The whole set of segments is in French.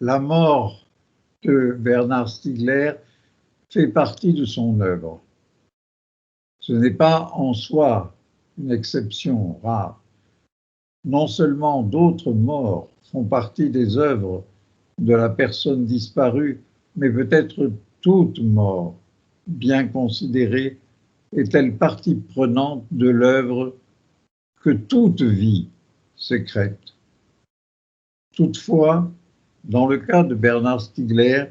la mort de Bernard Stiegler fait partie de son œuvre. Ce n'est pas en soi une exception rare. Non seulement d'autres morts font partie des œuvres de la personne disparue, mais peut-être toute mort, bien considérée, est-elle partie prenante de l'œuvre que toute vie sécrète. Toutefois, dans le cas de Bernard Stiegler,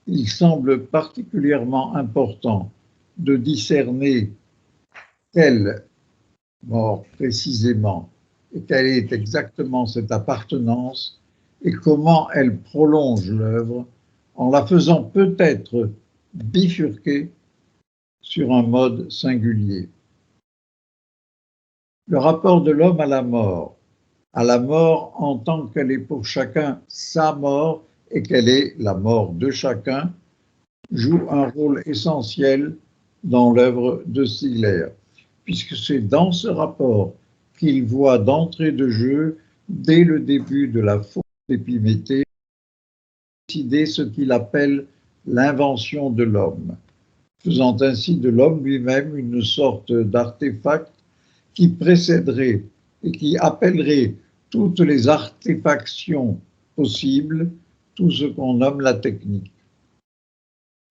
il semble particulièrement important de discerner quelle mort précisément et quelle est exactement cette appartenance et comment elle prolonge l'œuvre en la faisant peut-être bifurquer sur un mode singulier. Le rapport de l'homme à la mort en tant qu'elle est pour chacun sa mort et qu'elle est la mort de chacun, joue un rôle essentiel dans l'œuvre de Stiegler, puisque c'est dans ce rapport qu'il voit d'entrée de jeu, dès le début de la faute d'Épiméthée, décider ce qu'il appelle l'invention de l'homme, faisant ainsi de l'homme lui-même une sorte d'artefact qui précéderait et qui appellerait toutes les artefactions possibles, tout ce qu'on nomme la technique.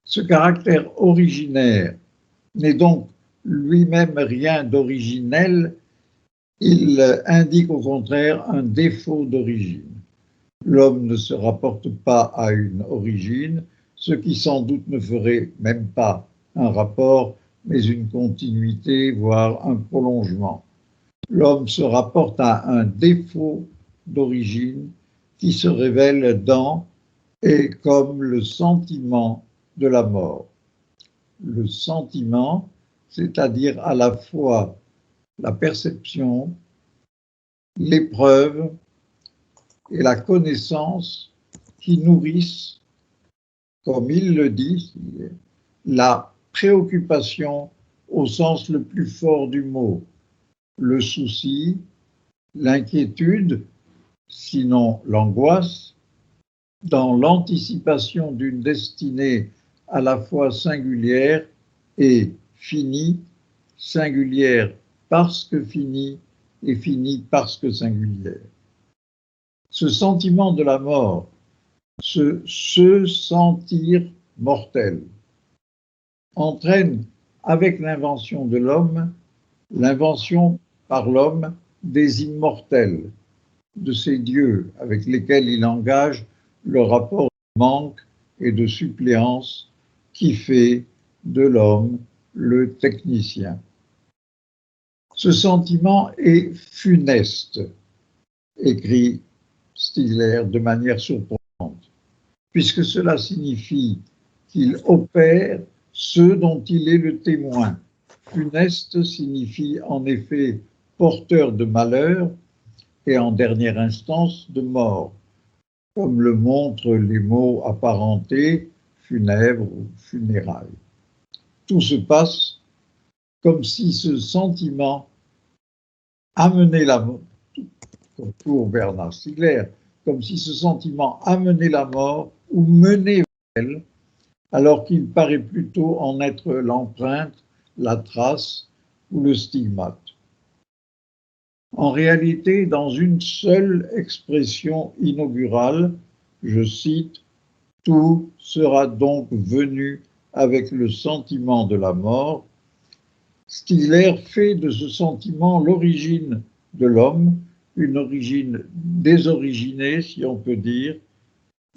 Ce caractère originaire n'est donc lui-même rien d'originel, il indique au contraire un défaut d'origine. L'homme ne se rapporte pas à une origine, ce qui sans doute ne ferait même pas un rapport, mais une continuité, voire un prolongement. L'homme se rapporte à un défaut d'origine qui se révèle dans et comme le sentiment de la mort. Le sentiment, c'est-à-dire à la fois la perception, l'épreuve et la connaissance qui nourrissent, comme il le dit, la préoccupation au sens le plus fort du mot, le souci, l'inquiétude, sinon l'angoisse, dans l'anticipation d'une destinée à la fois singulière et finie, singulière parce que finie et finie parce que singulière. Ce sentiment de la mort, se sentir mortel, entraîne avec l'invention de l'homme, l'invention par l'homme des immortels, de ces dieux avec lesquels il engage le rapport de manque et de suppléance qui fait de l'homme le technicien. Ce sentiment est funeste, écrit Stiegler de manière surprenante, puisque cela signifie qu'il opère ce dont il est le témoin. Funeste signifie en effet porteur de malheur et en dernière instance de mort, comme le montrent les mots apparentés, funèbre ou funérailles. Tout se passe comme si ce sentiment amenait la mort, pour Bernard Stiegler, comme si ce sentiment amenait la mort ou menait vers elle, alors qu'il paraît plutôt en être l'empreinte, la trace ou le stigmate. En réalité, dans une seule expression inaugurale, je cite, « Tout sera donc venu avec le sentiment de la mort », Stiegler fait de ce sentiment l'origine de l'homme, une origine désoriginée, si on peut dire,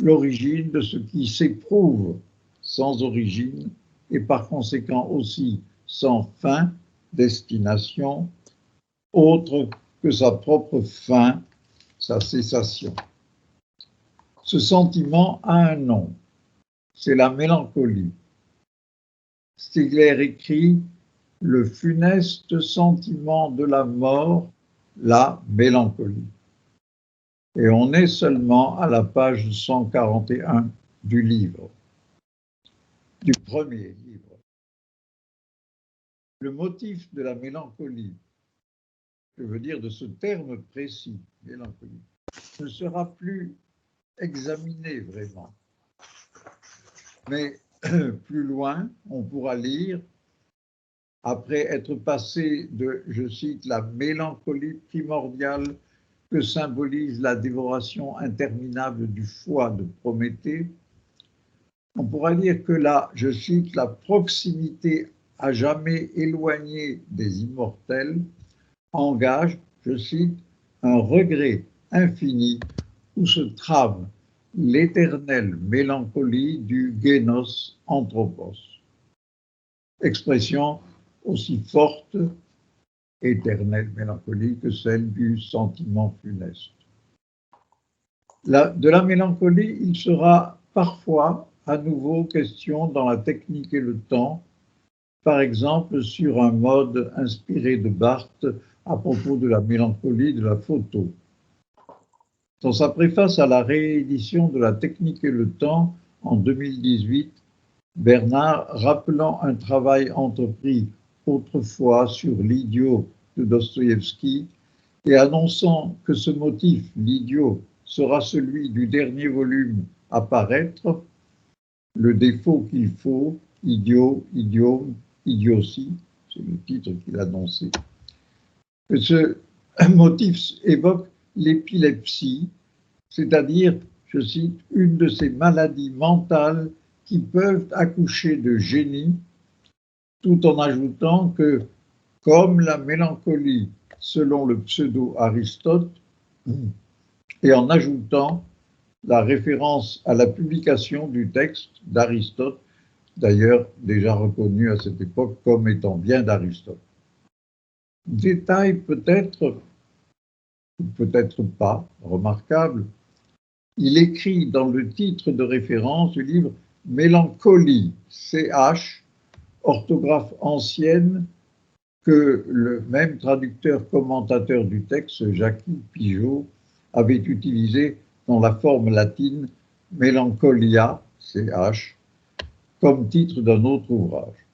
l'origine de ce qui s'éprouve sans origine et par conséquent aussi sans fin, destination, autre que sa propre fin, sa cessation. Ce sentiment a un nom, c'est la mélancolie. Stiegler écrit « Le funeste sentiment de la mort, la mélancolie ». Et on est seulement à la page 141 du livre, du premier livre. Le motif de la mélancolie, je veux dire de ce terme précis, mélancolie, ne sera plus examiner vraiment. Mais plus loin, on pourra lire, après être passé de, je cite, la mélancolie primordiale que symbolise la dévoration interminable du foie de Prométhée, on pourra dire que là, je cite, la proximité à jamais éloignée des immortels engage, je cite, un regret infini où se trame l'éternelle mélancolie du génos anthropos. Expression aussi forte, éternelle mélancolie, que celle du sentiment funeste. De la mélancolie, il sera parfois à nouveau question dans la technique et le temps, par exemple sur un mode inspiré de Barthes à propos de la mélancolie de la photo. Dans sa préface à la réédition de la technique et le temps en 2018, Bernard, rappelant un travail entrepris autrefois sur l'idiot de Dostoïevski et annonçant que ce motif, l'idiot, sera celui du dernier volume à paraître, le défaut qu'il faut, idiot, idiome, idiotie, c'est le titre qu'il a annoncé, que ce motif évoque l'épilepsie, c'est-à-dire, je cite, une de ces maladies mentales qui peuvent accoucher de génie, tout en ajoutant que, comme la mélancolie selon le pseudo-Aristote, et en ajoutant la référence à la publication du texte d'Aristote, d'ailleurs déjà reconnu à cette époque comme étant bien d'Aristote. Détail peut-être, ou peut-être pas, remarquable, il écrit dans le titre de référence du livre Mélancolie, CH, orthographe ancienne que le même traducteur commentateur du texte, Jacques Pigeot, avait utilisé dans la forme latine Melancholia, CH, comme titre d'un autre ouvrage.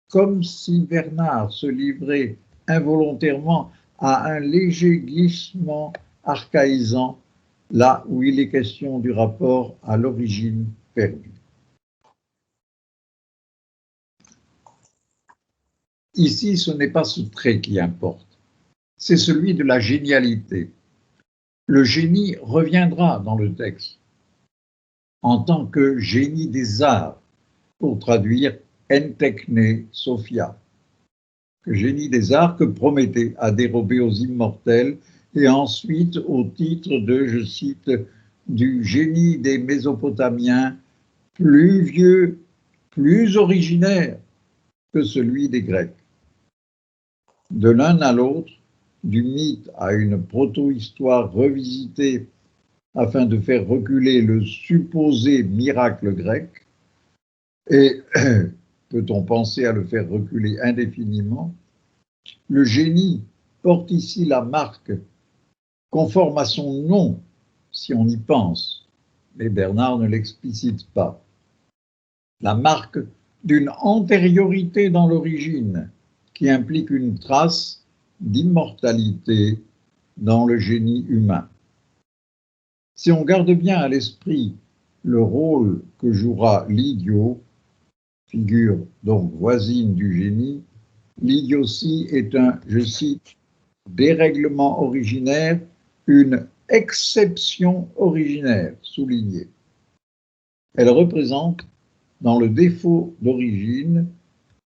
Comme si Bernard se livrait involontairement à un léger glissement archaïsant, là où il est question du rapport à l'origine perdue. Ici, ce n'est pas ce trait qui importe, c'est celui de la génialité. Le génie reviendra dans le texte en tant que génie des arts, pour traduire entechne Sophia, que génie des arts que Prométhée a dérobé aux immortels et ensuite au titre de, je cite, du génie des Mésopotamiens, plus vieux, plus originaire que celui des Grecs. De l'un à l'autre, du mythe à une proto-histoire revisitée afin de faire reculer le supposé miracle grec, et peut-on penser à le faire reculer indéfiniment, le génie porte ici la marque conforme à son nom, si on y pense, mais Bernard ne l'explicite pas, la marque d'une antériorité dans l'origine qui implique une trace d'immortalité dans le génie humain. Si on garde bien à l'esprit le rôle que jouera l'idiot, figure donc voisine du génie, l'idiotie est un, je cite, dérèglement originaire, une exception originaire, soulignée. Elle représente, dans le défaut d'origine,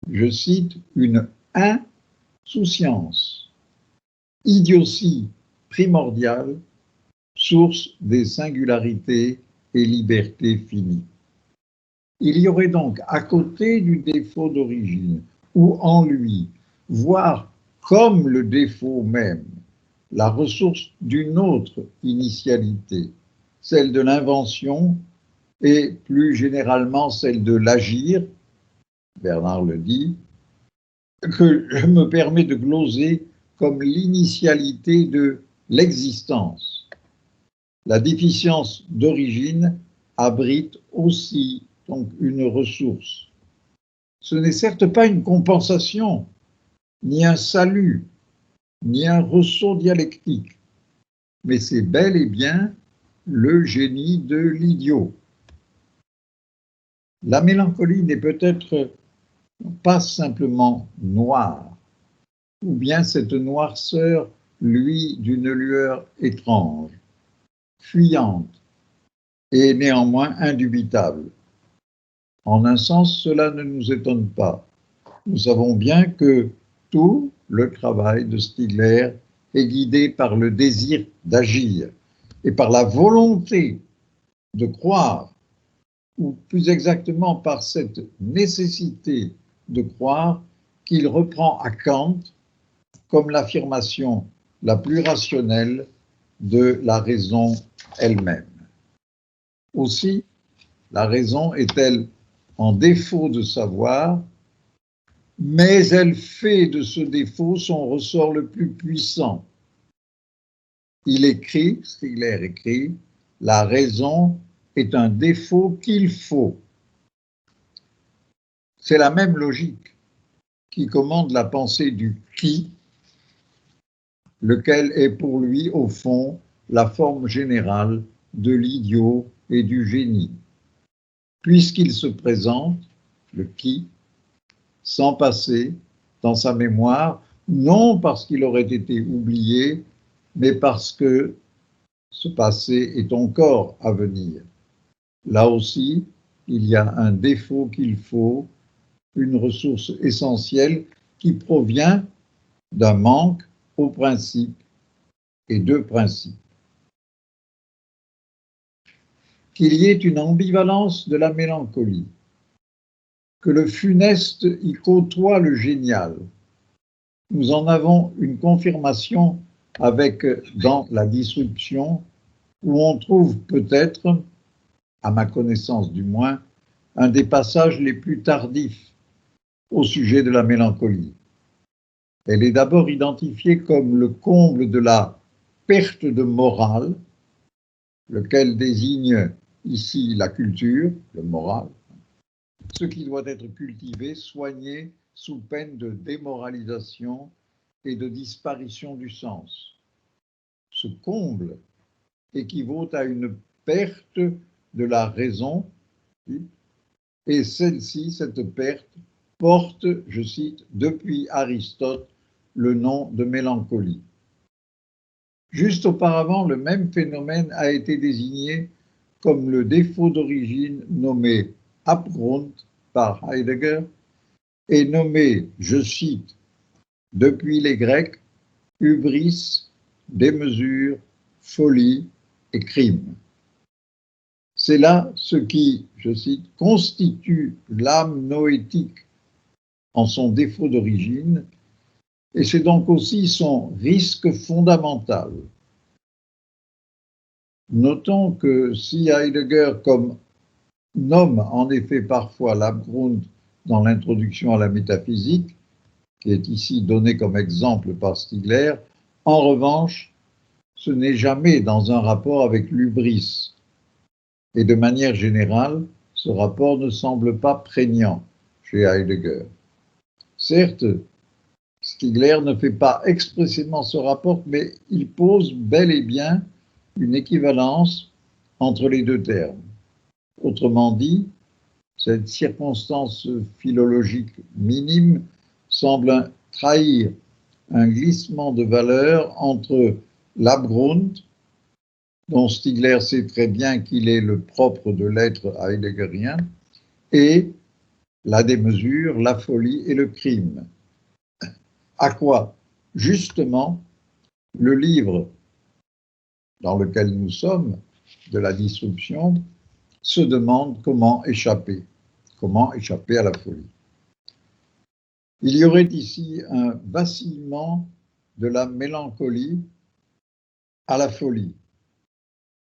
je cite, une insouciance, idiotie primordiale, source des singularités et libertés finies. Il y aurait donc, à côté du défaut d'origine, ou en lui, voire comme le défaut même, la ressource d'une autre initialité, celle de l'invention et plus généralement celle de l'agir, Bernard le dit, que je me permets de gloser comme l'initialité de l'existence. La déficience d'origine abrite aussi donc une ressource. Ce n'est certes pas une compensation, ni un salut, ni un ressaut dialectique, mais c'est bel et bien le génie de l'idiot. La mélancolie n'est peut-être pas simplement noire, ou bien cette noirceur luit d'une lueur étrange, fuyante et néanmoins indubitable. En un sens, cela ne nous étonne pas. Nous savons bien que tout le travail de Stigler est guidé par le désir d'agir et par la volonté de croire, ou plus exactement par cette nécessité de croire qu'il reprend à Kant comme l'affirmation la plus rationnelle de la raison elle-même. Aussi, la raison est-elle en défaut de savoir, mais elle fait de ce défaut son ressort le plus puissant. Il écrit, Stigler écrit, la raison est un défaut qu'il faut. C'est la même logique qui commande la pensée du qui, lequel est pour lui, au fond, la forme générale de l'idiot et du génie. Puisqu'il se présente, le qui, sans passé, dans sa mémoire, non parce qu'il aurait été oublié, mais parce que ce passé est encore à venir. Là aussi, il y a un défaut qu'il faut, une ressource essentielle qui provient d'un manque au principe et deux principes. Qu'il y ait une ambivalence de la mélancolie, que le funeste y côtoie le génial. Nous en avons une confirmation avec dans la disruption, où on trouve peut-être, à ma connaissance du moins, un des passages les plus tardifs au sujet de la mélancolie. Elle est d'abord identifiée comme le comble de la perte de morale, lequel désigne ici la culture, le moral, ce qui doit être cultivé, soigné sous peine de démoralisation et de disparition du sens. Ce comble équivaut à une perte de la raison, et celle-ci, cette perte, porte, je cite, depuis Aristote, le nom de mélancolie. Juste auparavant, le même phénomène a été désigné comme le défaut d'origine nommé Abgrund par Heidegger et nommé, je cite, depuis les Grecs, hubris, démesure, folie et crime. C'est là ce qui, je cite, constitue l'âme noétique en son défaut d'origine, et c'est donc aussi son risque fondamental. Notons que si Heidegger nomme en effet parfois l'Abgrund dans l'introduction à la métaphysique, qui est ici donné comme exemple par Stigler, en revanche, ce n'est jamais dans un rapport avec l'hubris. Et de manière générale, ce rapport ne semble pas prégnant chez Heidegger. Certes, Stigler ne fait pas expressément ce rapport, mais il pose bel et bien une équivalence entre les deux termes. Autrement dit, cette circonstance philologique minime semble trahir un glissement de valeur entre l'Abgrund, dont Stigler sait très bien qu'il est le propre de l'être heideggerien, et la démesure, la folie et le crime. À quoi, justement, le livre dans lequel nous sommes, de la disruption, se demande comment échapper à la folie. Il y aurait ici un vacillement de la mélancolie à la folie,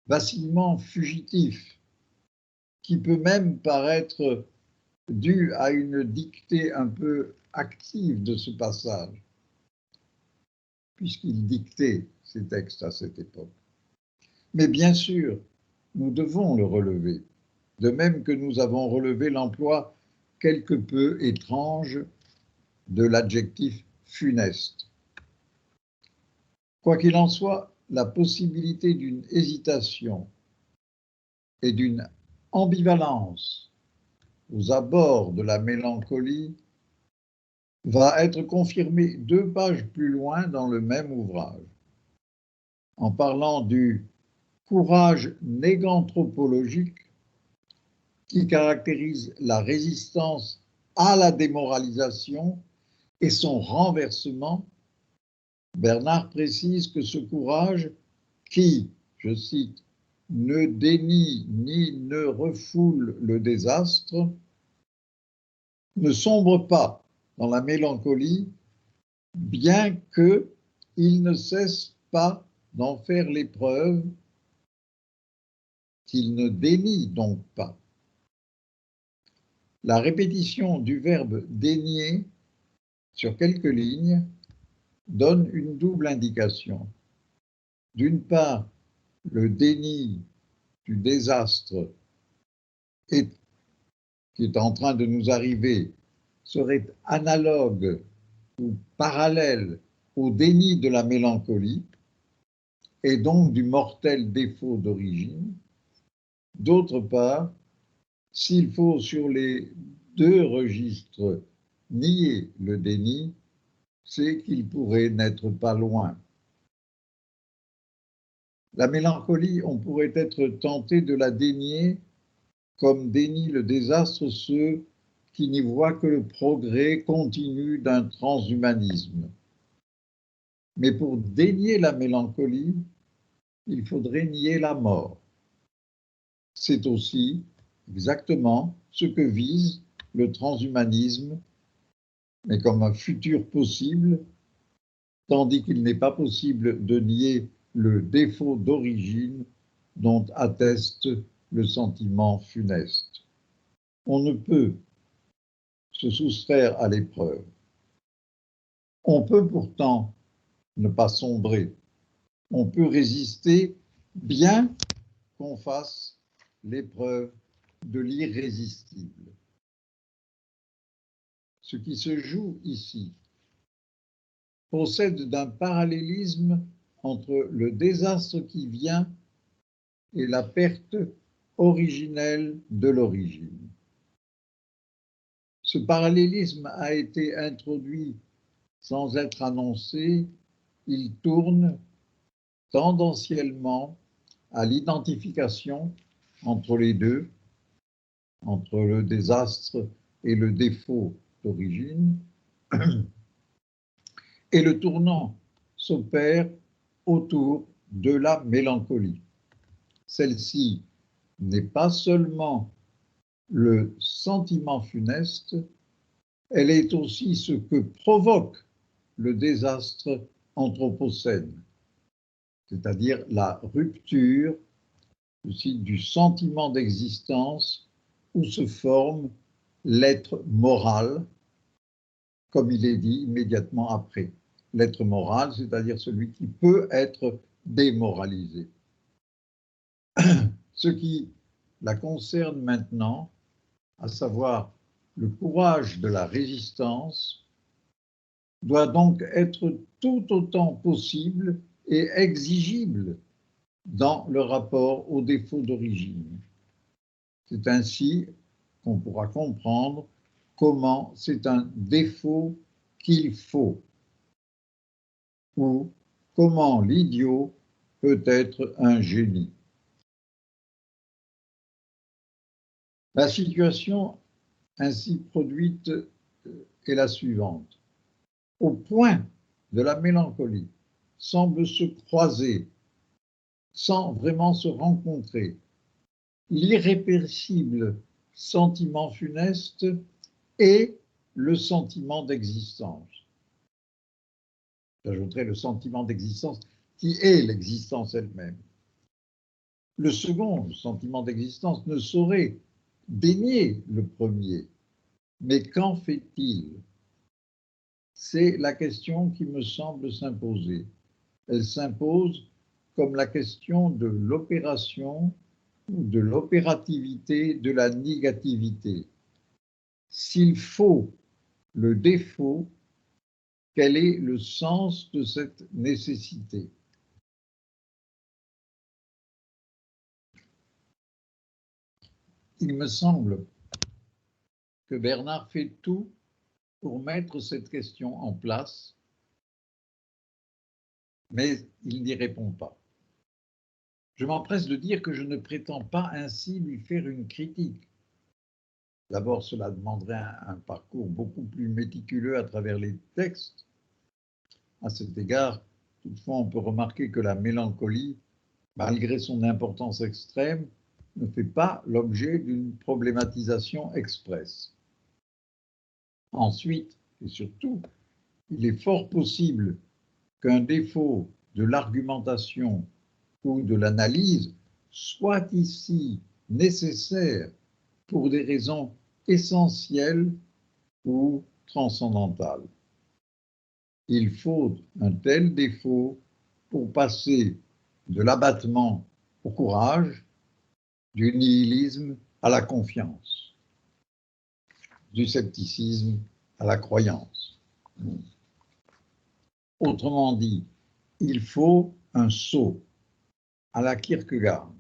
vacillement fugitif, qui peut même paraître dû à une dictée un peu active de ce passage, puisqu'il dictait ces textes à cette époque. Mais bien sûr, nous devons le relever, de même que nous avons relevé l'emploi quelque peu étrange de l'adjectif funeste. Quoi qu'il en soit, la possibilité d'une hésitation et d'une ambivalence aux abords de la mélancolie va être confirmé 2 pages plus loin dans le même ouvrage, en parlant du courage néganthropologique qui caractérise la résistance à la démoralisation et son renversement. Bernard précise que ce courage qui, je cite, ne dénie ni ne refoule le désastre, ne sombre pas dans la mélancolie, bien qu'il ne cesse pas d'en faire l'épreuve, qu'il ne dénie donc pas. La répétition du verbe dénier sur quelques lignes donne une double indication. D'une part, le déni du désastre qui est en train de nous arriver serait analogue ou parallèle au déni de la mélancolie et donc du mortel défaut d'origine. D'autre part, s'il faut sur les 2 registres nier le déni, c'est qu'il pourrait n'être pas loin. La mélancolie, on pourrait être tenté de la dénier comme dénie le désastre ceux qui n'y voient que le progrès continu d'un transhumanisme. Mais pour dénier la mélancolie, il faudrait nier la mort. C'est aussi exactement ce que vise le transhumanisme, mais comme un futur possible, tandis qu'il n'est pas possible de nier le défaut d'origine dont atteste le sentiment funeste. On ne peut se soustraire à l'épreuve. On peut pourtant ne pas sombrer. On peut résister bien qu'on fasse l'épreuve de l'irrésistible. Ce qui se joue ici procède d'un parallélisme entre le désastre qui vient et la perte originelle de l'origine. Ce parallélisme a été introduit sans être annoncé, il tourne tendanciellement à l'identification entre les deux, entre le désastre et le défaut d'origine, et le tournant s'opère autour de la mélancolie. Celle-ci n'est pas seulement le sentiment funeste, elle est aussi ce que provoque le désastre anthropocène, c'est-à-dire la rupture aussi du sentiment d'existence où se forme l'être moral, comme il est dit immédiatement après. L'être moral, c'est-à-dire celui qui peut être démoralisé. Ce qui la concerne maintenant, à savoir le courage de la résistance, doit donc être tout autant possible et exigible dans le rapport au défaut d'origine. C'est ainsi qu'on pourra comprendre comment c'est un défaut qu'il faut, ou comment l'idiot peut être un génie. La situation ainsi produite est la suivante. Au point de la mélancolie semble se croiser, sans vraiment se rencontrer, l'irrépressible sentiment funeste et le sentiment d'existence. J'ajouterai le sentiment d'existence qui est l'existence elle-même. Le second, le sentiment d'existence, ne saurait dénier le premier. Mais qu'en fait-il? C'est la question qui me semble s'imposer. Elle s'impose comme la question de l'opération ou de l'opérativité de la négativité. S'il faut le défaut, quel est le sens de cette nécessité? Il me semble que Bernard fait tout pour mettre cette question en place, mais il n'y répond pas. Je m'empresse de dire que je ne prétends pas ainsi lui faire une critique. D'abord, cela demanderait un parcours beaucoup plus méticuleux à travers les textes. À cet égard, toutefois, on peut remarquer que la mélancolie, malgré son importance extrême, ne fait pas l'objet d'une problématisation expresse. Ensuite, et surtout, il est fort possible qu'un défaut de l'argumentation ou de l'analyse soit ici nécessaire pour des raisons essentielles ou transcendantales. Il faut un tel défaut pour passer de l'abattement au courage, du nihilisme à la confiance, du scepticisme à la croyance. Autrement dit, il faut un saut à la Kierkegaard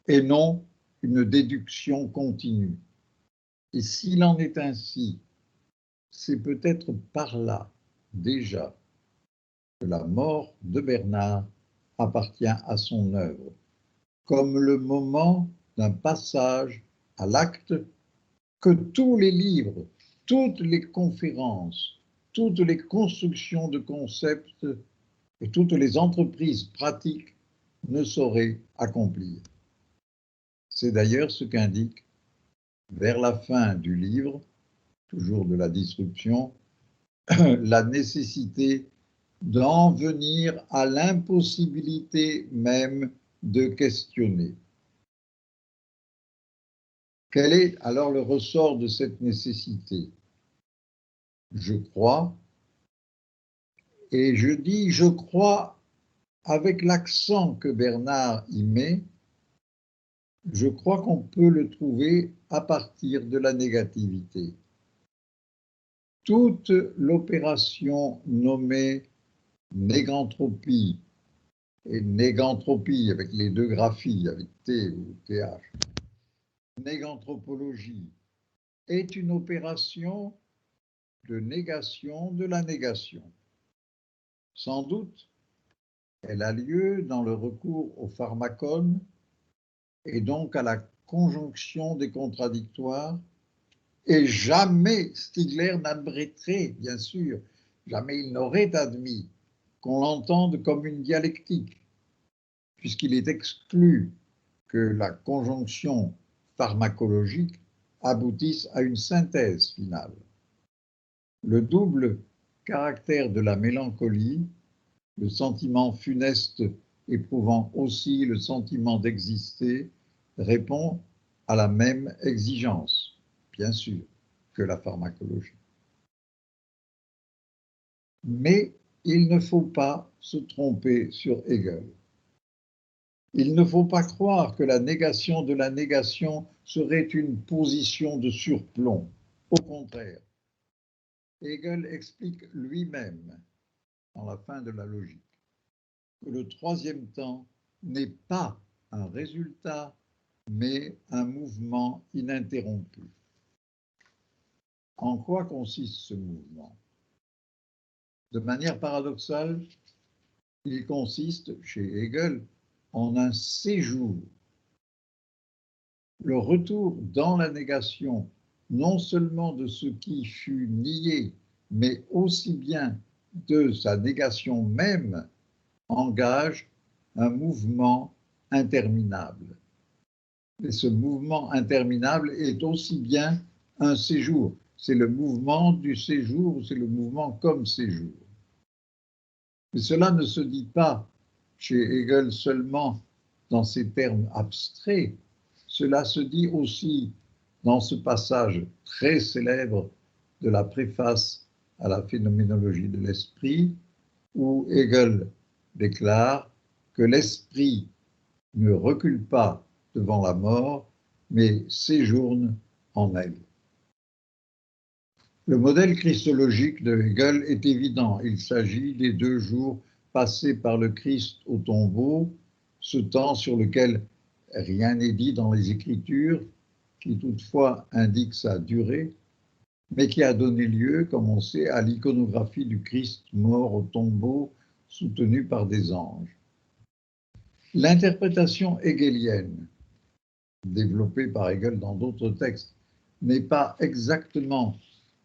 et non une déduction continue. Et s'il en est ainsi, c'est peut-être par là déjà que la mort de Bernard appartient à son œuvre, comme le moment d'un passage à l'acte que tous les livres, toutes les conférences, toutes les constructions de concepts et toutes les entreprises pratiques ne sauraient accomplir. C'est d'ailleurs ce qu'indique, vers la fin du livre, toujours de la disruption, la nécessité d'en venir à l'impossibilité même de questionner. Quel est alors le ressort de cette nécessité? Je crois, et je dis je crois avec l'accent que Bernard y met, je crois qu'on peut le trouver à partir de la négativité. Toute l'opération nommée négantropie, et négantropie avec les deux graphies, avec T ou TH, néganthropologie, est une opération de négation de la négation. Sans doute, elle a lieu dans le recours au pharmacone et donc à la conjonction des contradictoires, et jamais Stigler n'admettrait, bien sûr, jamais il n'aurait admis qu'on l'entende comme une dialectique, puisqu'il est exclu que la conjonction pharmacologique aboutisse à une synthèse finale. Le double caractère de la mélancolie, le sentiment funeste éprouvant aussi le sentiment d'exister, répond à la même exigence, bien sûr, que la pharmacologie. Mais il ne faut pas se tromper sur Hegel. Il ne faut pas croire que la négation de la négation serait une position de surplomb. Au contraire, Hegel explique lui-même, dans la fin de la logique, que le troisième temps n'est pas un résultat, mais un mouvement ininterrompu. En quoi consiste ce mouvement? De manière paradoxale, il consiste, chez Hegel, en un séjour. Le retour dans la négation, non seulement de ce qui fut nié, mais aussi bien de sa négation même, engage un mouvement interminable. Et ce mouvement interminable est aussi bien un séjour. C'est le mouvement du séjour, c'est le mouvement comme séjour. Mais cela ne se dit pas chez Hegel seulement dans ces termes abstraits, cela se dit aussi dans ce passage très célèbre de la préface à la phénoménologie de l'esprit, où Hegel déclare que l'esprit ne recule pas devant la mort, mais séjourne en elle. Le modèle christologique de Hegel est évident. Il s'agit des 2 jours passés par le Christ au tombeau, ce temps sur lequel Rien n'est dit dans les Écritures qui toutefois indique sa durée, mais qui a donné lieu, comme on sait, à l'iconographie du Christ mort au tombeau soutenu par des anges. L'interprétation hegelienne, développée par Hegel dans d'autres textes, n'est pas exactement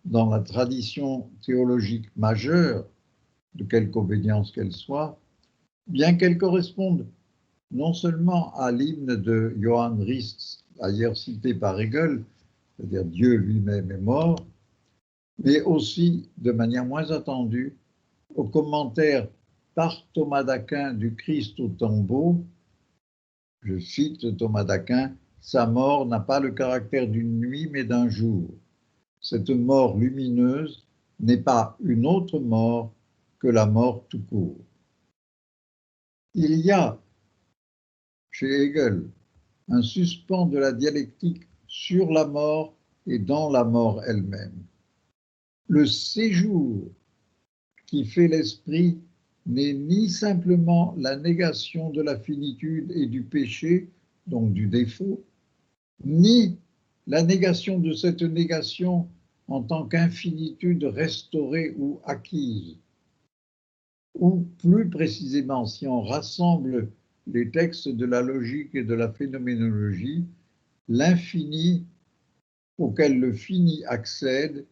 dans la tradition théologique majeure, de quelque obédience qu'elle soit, bien qu'elle corresponde non seulement à l'hymne de Johann Rist, ailleurs cité par Hegel, c'est-à-dire Dieu lui-même est mort, mais aussi, de manière moins attendue, au commentaire par Thomas d'Aquin du Christ au tombeau. Je cite Thomas d'Aquin, « Sa mort n'a pas le caractère d'une nuit, mais d'un jour. Cette mort lumineuse n'est pas une autre mort que la mort tout court. » Il y a chez Hegel un suspens de la dialectique sur la mort et dans la mort elle-même. Le séjour qui fait l'esprit n'est ni simplement la négation de la finitude et du péché, donc du défaut, ni la négation de cette négation en tant qu'infinitude restaurée ou acquise. Ou plus précisément, si on rassemble les textes de la logique et de la phénoménologie, l'infini auquel le fini accède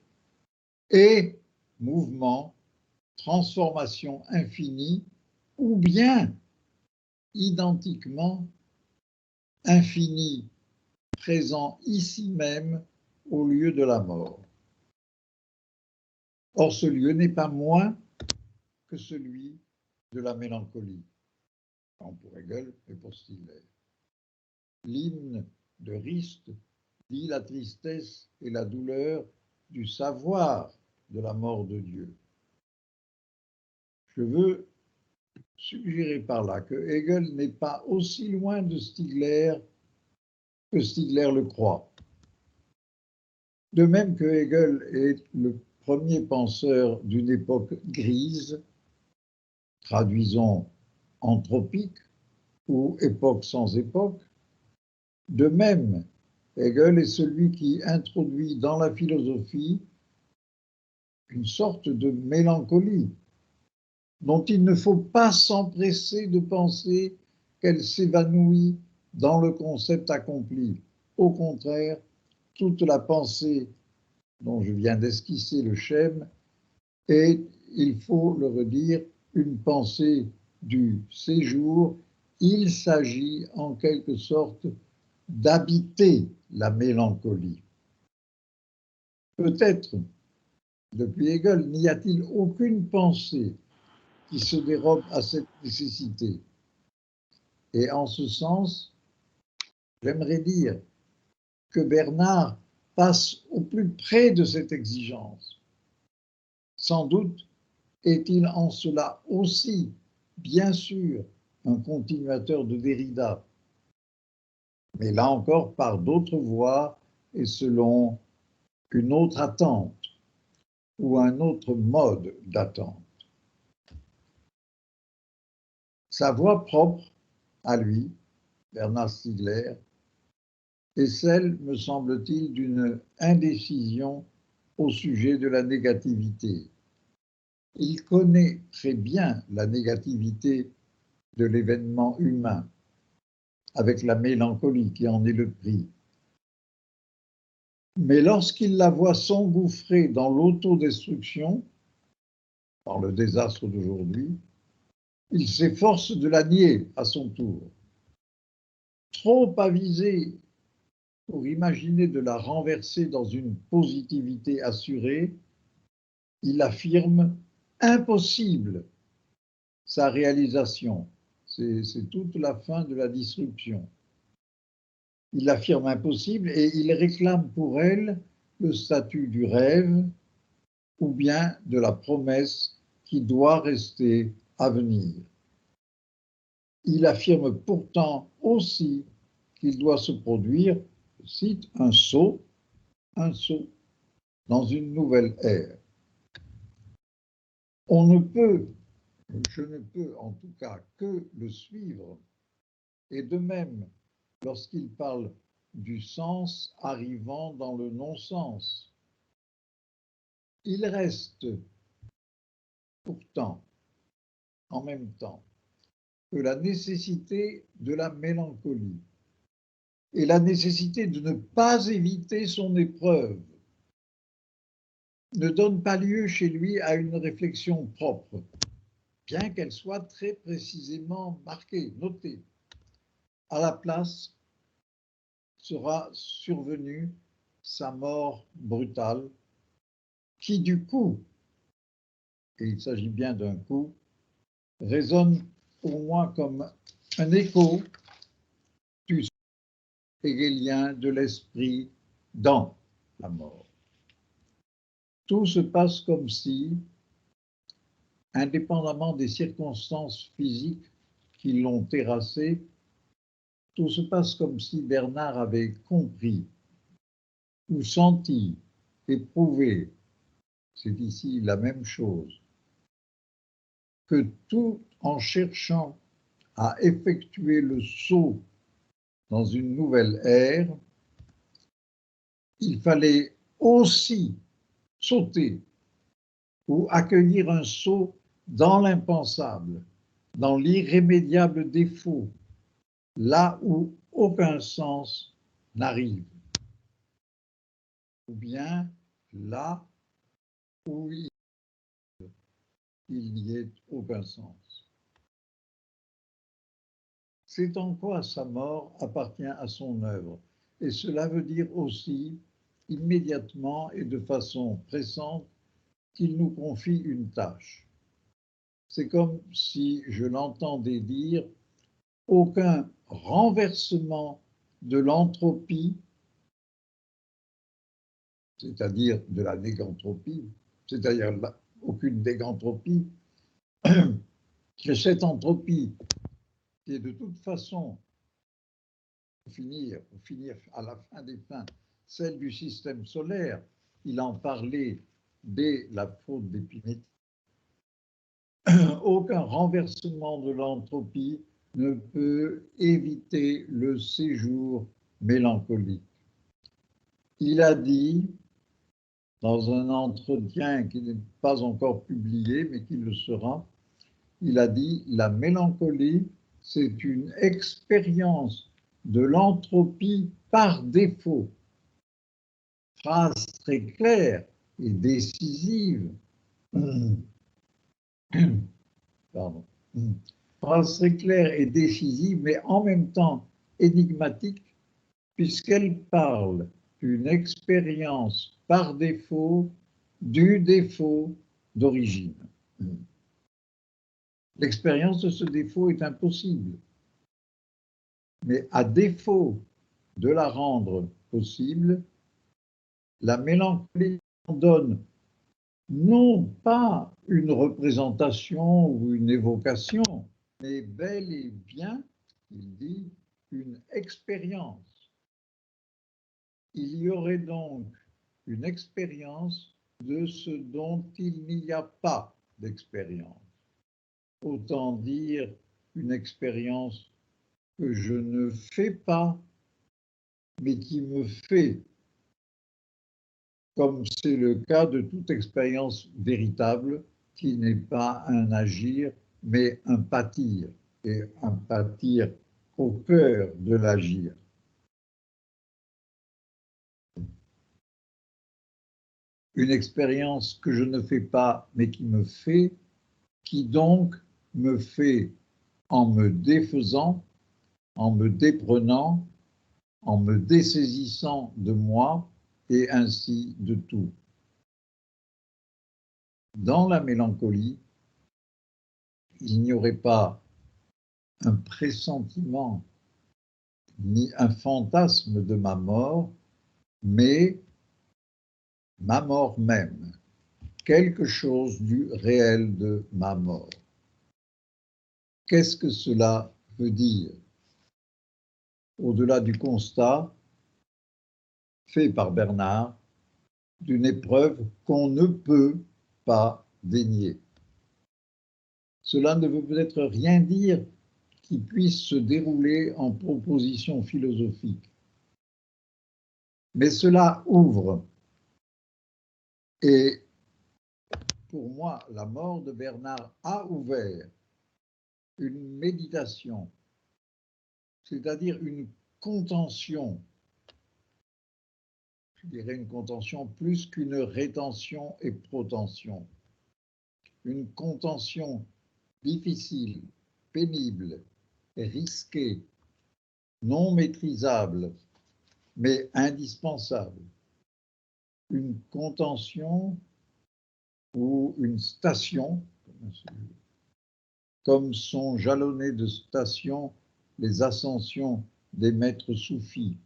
est mouvement, transformation infinie, ou bien identiquement infini, présent ici même au lieu de la mort. Or, ce lieu n'est pas moins que celui de la mélancolie, tant pour Hegel et pour Stigler. L'hymne de Rist dit la tristesse et la douleur du savoir de la mort de Dieu. Je veux suggérer par là que Hegel n'est pas aussi loin de Stigler que Stigler le croit. De même que Hegel est le premier penseur d'une époque grise, traduisons anthropique ou époque sans époque, de même Hegel est celui qui introduit dans la philosophie une sorte de mélancolie dont il ne faut pas s'empresser de penser qu'elle s'évanouit dans le concept accompli. Au contraire, toute la pensée dont je viens d'esquisser le schème est, il faut le redire, une pensée du séjour. Il s'agit en quelque sorte d'habiter la mélancolie. Peut-être, depuis Hegel, n'y a-t-il aucune pensée qui se dérobe à cette nécessité. Et en ce sens, j'aimerais dire que Bernard passe au plus près de cette exigence. Sans doute est-il en cela aussi, bien sûr, un continuateur de Derrida, mais là encore par d'autres voies et selon une autre attente ou un autre mode d'attente. Sa voix propre à lui, Bernard Stiegler, est celle, me semble-t-il, d'une indécision au sujet de la négativité. Il connaît très bien la négativité de l'événement humain, avec la mélancolie qui en est le prix. Mais lorsqu'il la voit s'engouffrer dans l'autodestruction, dans le désastre d'aujourd'hui, il s'efforce de la nier à son tour. Trop avisé pour imaginer de la renverser dans une positivité assurée, il affirme impossible sa réalisation. C'est toute la fin de la disruption. Il affirme impossible et il réclame pour elle le statut du rêve ou bien de la promesse qui doit rester à venir. Il affirme pourtant aussi qu'il doit se produire, je cite, un saut dans une nouvelle ère. Je ne peux en tout cas que le suivre, et de même lorsqu'il parle du sens arrivant dans le non-sens. Il reste pourtant, en même temps, que la nécessité de la mélancolie et la nécessité de ne pas éviter son épreuve ne donne pas lieu chez lui à une réflexion propre, bien qu'elle soit très précisément marquée, notée. À la place sera survenue sa mort brutale, qui du coup, et il s'agit bien d'un coup, résonne pour moi comme un écho du hegelien de l'esprit dans la mort. Tout se passe comme si, indépendamment des circonstances physiques qui l'ont terrassé, tout se passe comme si Bernard avait compris ou senti, éprouvé, c'est ici la même chose, que tout en cherchant à effectuer le saut dans une nouvelle ère, il fallait aussi sauter ou accueillir un saut dans l'impensable, dans l'irrémédiable défaut, là où aucun sens n'arrive, ou bien là où il n'y ait aucun sens. C'est en quoi sa mort appartient à son œuvre, et cela veut dire aussi, immédiatement et de façon pressante, qu'il nous confie une tâche. C'est comme si je l'entendais dire aucun renversement de l'entropie, c'est-à-dire de la négantropie, c'est-à-dire aucune négantropie, que cette entropie qui est de toute façon, pour finir à la fin des fins, celle du système solaire, il en parlait dès la faute d'Épiméthée, aucun renversement de l'entropie ne peut éviter le séjour mélancolique. Il a dit, dans un entretien qui n'est pas encore publié, mais qui le sera, il a dit « La mélancolie, c'est une expérience de l'entropie par défaut ». Phrase très claire et décisive. Pardon. Phrase très claire et décisive, mais en même temps énigmatique, puisqu'elle parle d'une expérience par défaut du défaut d'origine. L'expérience de ce défaut est impossible, mais à défaut de la rendre possible, la mélancolie en donne non pas une représentation ou une évocation, mais bel et bien, il dit, une expérience. Il y aurait donc une expérience de ce dont il n'y a pas d'expérience. Autant dire une expérience que je ne fais pas, mais qui me fait, comme c'est le cas de toute expérience véritable, qui n'est pas un agir, mais un pâtir, et un pâtir au cœur de l'agir. Une expérience que je ne fais pas, mais qui me fait, qui donc me fait en me défaisant, en me déprenant, en me dessaisissant de moi et ainsi de tout. Dans la mélancolie, il n'y aurait pas un pressentiment ni un fantasme de ma mort, mais ma mort même, quelque chose du réel de ma mort. Qu'est-ce que cela veut dire? Au-delà du constat fait par Bernard d'une épreuve qu'on ne peut pas dénier. Cela ne veut peut-être rien dire qui puisse se dérouler en propositions philosophiques. Mais cela ouvre, et pour moi, la mort de Bernard a ouvert une méditation, c'est-à-dire une contention, je dirais une contention plus qu'une rétention et protention, une contention difficile, pénible, risquée, non maîtrisable, mais indispensable. Une contention ou une station, comme sont jalonnées de stations les ascensions des maîtres soufis.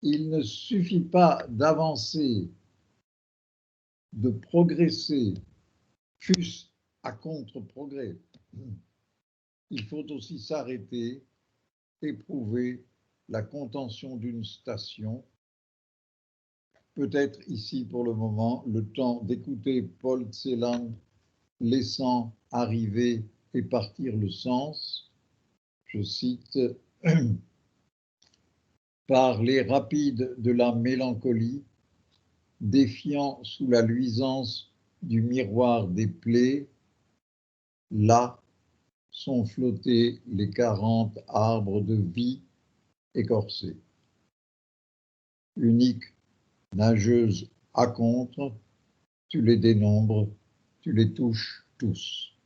Il ne suffit pas d'avancer, de progresser, fût-ce à contre-progrès. Il faut aussi s'arrêter, éprouver la contention d'une station. Peut-être ici pour le moment le temps d'écouter Paul Celan laissant arriver et partir le sens. Je cite: par les rapides de la mélancolie, défiant sous la luisance du miroir des plaies, là sont flottés les 40 arbres de vie écorcés. Unique nageuse à contre, tu les dénombres, tu les touches tous.